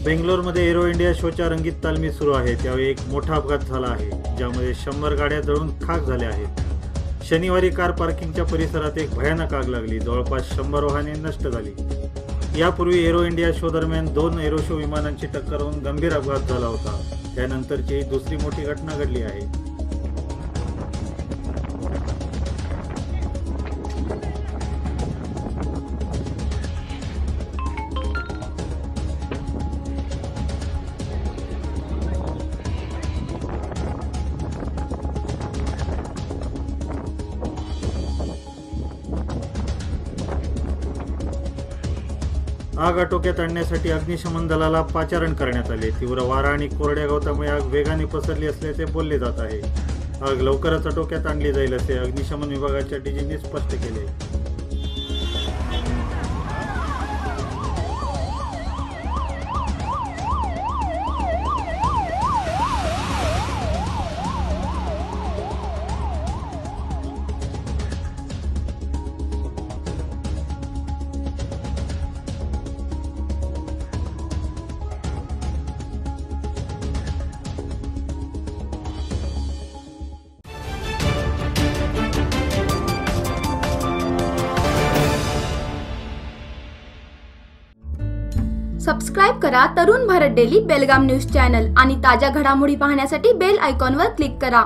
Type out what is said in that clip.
बेंगलोरमध्ये arrow India शोच्या रंगीत तालमी सुरू आहे त्यावेळी एक मोठा अपघात झाला आहे, ज्यामध्ये 100 गाड्या जळून खाक झाल्या आहेत। शनिवारी कार पार्किंगच्या परिसरात एक भयानक आग लागली, जवळपास 100 वाहने नष्ट झाली। यापूर्वी एरो इंडिया शो दरम्यान 2 एरो शो विमानांची टक्कर होऊन गंभीर अपघात झाला होता। त्यानंतरची ही दुसरी मोठी घटना घडली आहे। आग आटोक्यात आणण्यासाठी अग्निशमन दलाला पाचारण करण्यात आले। तीव्र वारा आणि कोरड्या गवतामुळे आग वेगाने पसरली असल्याचे बोलले जात आहे। आग लवकरच आटोक्यात आणली जाईल असे अग्निशमन विभागाच्या डीजींनी स्पष्ट केले। सबस्क्राइब करा तरुण भारत डेली बेलगाम न्यूज चॅनल आणि ताज्या घडामोडी पाहण्यासाठी बेल आयकॉनवर क्लिक करा।